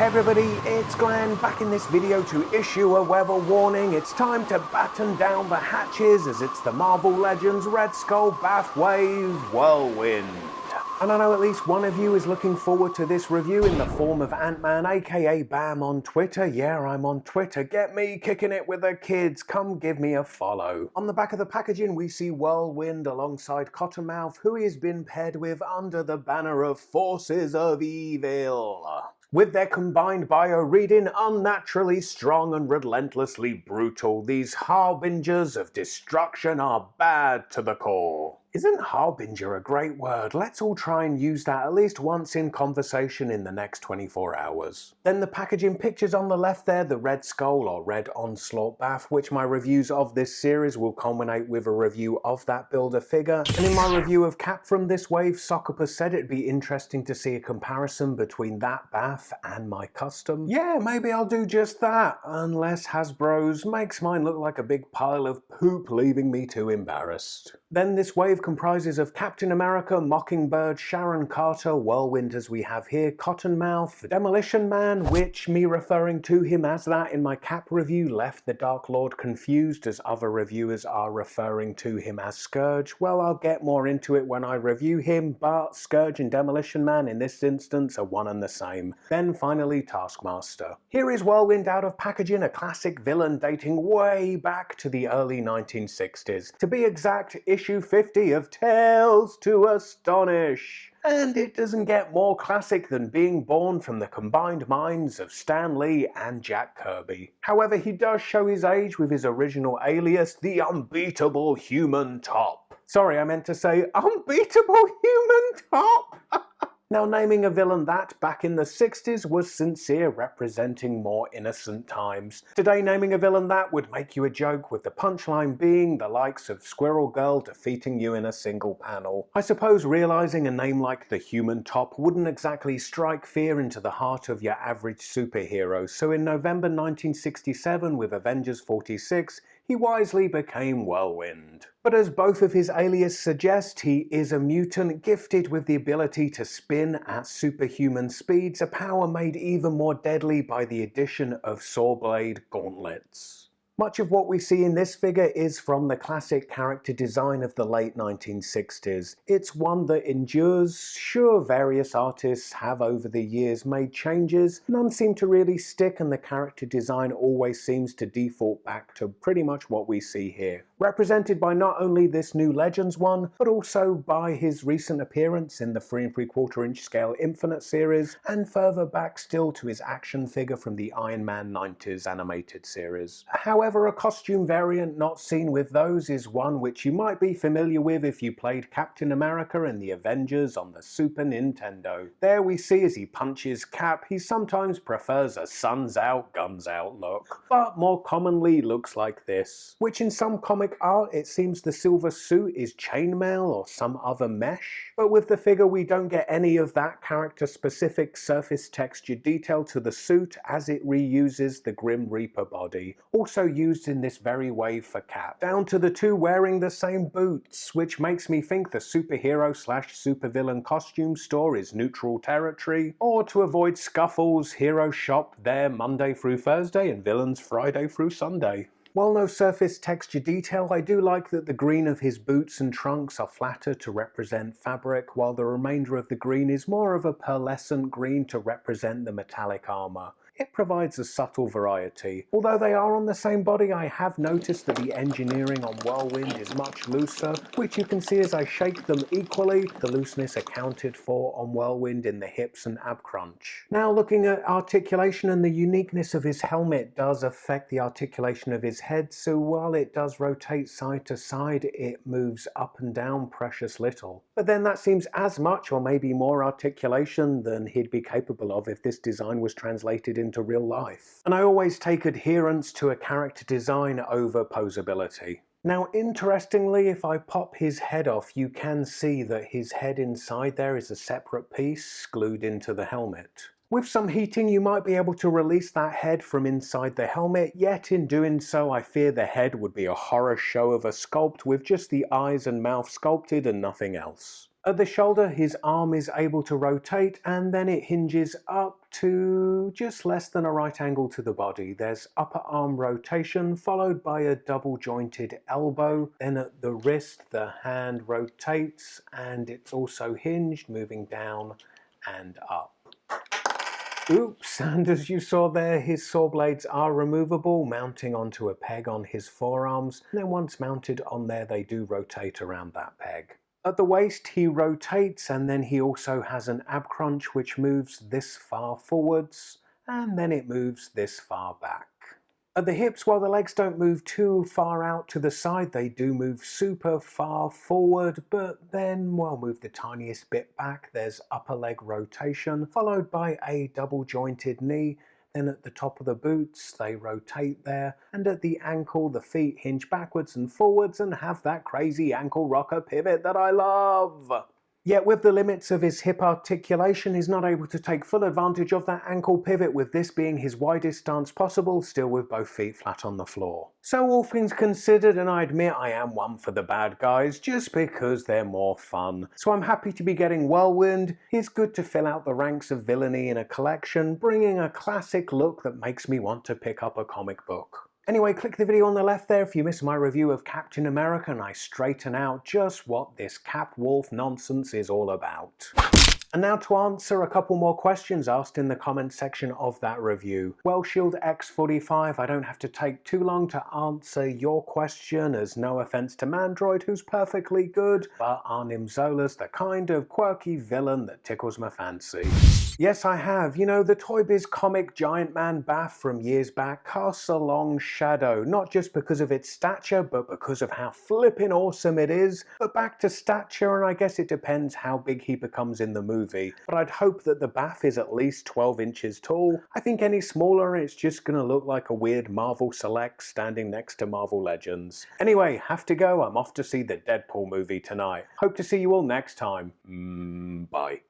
Everybody, it's Glenn back in this video to issue a weather warning. It's time to batten down the hatches as it's the Marvel Legends Red Skull BAF Wave Whirlwind. And I know at least one of you is looking forward to this review in the form of Ant-Man aka Bam on Twitter. Yeah, I'm on Twitter. Get me kicking it with the kids. Come give me a follow. On the back of the packaging we see Whirlwind alongside Cottonmouth, who he has been paired with under the banner of Forces of Evil. With their combined bio reading unnaturally strong and relentlessly brutal, these harbingers of destruction are bad to the core. Isn't harbinger a great word? Let's all try and use that at least once in conversation in the next 24 hours. Then the packaging pictures on the left there, the Red Skull or Red Onslaught BAF, which my reviews of this series will culminate with a review of that Build-A-Figure. And in my review of Cap from this wave, Sockopus said it'd be interesting to see a comparison between that BAF and my custom. Yeah, maybe I'll do just that, unless Hasbro's makes mine look like a big pile of poop, leaving me too embarrassed. Then this wave comprises of Captain America, Mockingbird, Sharon Carter, Whirlwind as we have here, Cottonmouth, Demolition Man, which me referring to him as that in my Cap review left the Dark Lord confused as other reviewers are referring to him as Scourge. Well, I'll get more into it when I review him, but Scourge and Demolition Man in this instance are one and the same. Then finally Taskmaster. Here is Whirlwind out of packaging, a classic villain dating way back to the early 1960s. To be exact, issue 50 of Tales to Astonish. And it doesn't get more classic than being born from the combined minds of Stan Lee and Jack Kirby. However, he does show his age with his original alias, the Unbeatable Human Top. Sorry, I meant to say Unbeatable Human Top! Now, naming a villain that back in the 60s was sincere, representing more innocent times. Today, naming a villain that would make you a joke, with the punchline being the likes of Squirrel Girl defeating you in a single panel. I suppose realizing a name like the Human Top wouldn't exactly strike fear into the heart of your average superhero, so in November 1967 with Avengers 46, he wisely became Whirlwind. But as both of his aliases suggest, he is a mutant gifted with the ability to spin at superhuman speeds, a power made even more deadly by the addition of Sawblade gauntlets. Much of what we see in this figure is from the classic character design of the late 1960s. It's one that endures. Sure, various artists have over the years made changes, none seem to really stick, and the character design always seems to default back to pretty much what we see here. Represented by not only this new Legends one, but also by his recent appearance in the 3 3/4" scale Infinite series, and further back still to his action figure from the Iron Man 90s animated series. However, a costume variant not seen with those is one which you might be familiar with if you played Captain America and the Avengers on the Super Nintendo. There we see as he punches Cap, he sometimes prefers a suns out, guns out look, but more commonly looks like this, which in some comic art it seems the silver suit is chainmail or some other mesh, but with the figure we don't get any of that character specific surface texture detail to the suit, as it reuses the Grim Reaper body, also used in this very wave for Cap, down to the two wearing the same boots, which makes me think the superhero slash supervillain costume store is neutral territory, or to avoid scuffles, heroes shop there Monday through Thursday and villains Friday through Sunday. While no surface texture detail, I do like that the green of his boots and trunks are flatter to represent fabric, while the remainder of the green is more of a pearlescent green to represent the metallic armor. It provides a subtle variety. Although they are on the same body, I have noticed that the engineering on Whirlwind is much looser, which you can see as I shake them equally, the looseness accounted for on Whirlwind in the hips and ab crunch. Now looking at articulation, and the uniqueness of his helmet does affect the articulation of his head, so while it does rotate side to side, it moves up and down precious little. But then that seems as much or maybe more articulation than he'd be capable of if this design was translated into real life. And I always take adherence to a character design over posability. Now, interestingly, if I pop his head off, you can see that his head inside there is a separate piece glued into the helmet. With some heating, you might be able to release that head from inside the helmet, yet in doing so, I fear the head would be a horror show of a sculpt with just the eyes and mouth sculpted and nothing else. At the shoulder, his arm is able to rotate and then it hinges up to just less than a right angle to the body. There's upper arm rotation followed by a double jointed elbow. Then at the wrist, the hand rotates and it's also hinged, moving down and up. Oops, and as you saw there, his saw blades are removable, mounting onto a peg on his forearms. And then once mounted on there, they do rotate around that peg. At the waist, he rotates, and then he also has an ab crunch which moves this far forwards, and then it moves this far back. At the hips, while the legs don't move too far out to the side, they do move super far forward, but then we'll move the tiniest bit back. There's upper leg rotation, followed by a double jointed knee. Then at the top of the boots, they rotate there, and at the ankle, the feet hinge backwards and forwards and have that crazy ankle rocker pivot that I love. Yet with the limits of his hip articulation, he's not able to take full advantage of that ankle pivot, with this being his widest stance possible, still with both feet flat on the floor. So all things considered, and I admit I am one for the bad guys, just because they're more fun. So I'm happy to be getting Whirlwind. He's good to fill out the ranks of villainy in a collection, bringing a classic look that makes me want to pick up a comic book. Anyway, click the video on the left there if you missed my review of Captain America and I straighten out just what this Cap Wolf nonsense is all about. And now to answer a couple more questions asked in the comments section of that review. Well, Shield X45, I don't have to take too long to answer your question, as no offense to Mandroid, who's perfectly good, but Arnim Zola's the kind of quirky villain that tickles my fancy. Yes, I have. You know, the Toy Biz comic Giant Man BAF from years back casts a long shadow, not just because of its stature, but because of how flippin' awesome it is. But back to stature, and I guess it depends how big he becomes in the movie. But I'd hope that the BAF is at least 12 inches tall. I think any smaller and it's just gonna look like a weird Marvel Select standing next to Marvel Legends. Anyway, have to go. I'm off to see the Deadpool movie tonight. Hope to see you all next time. Bye.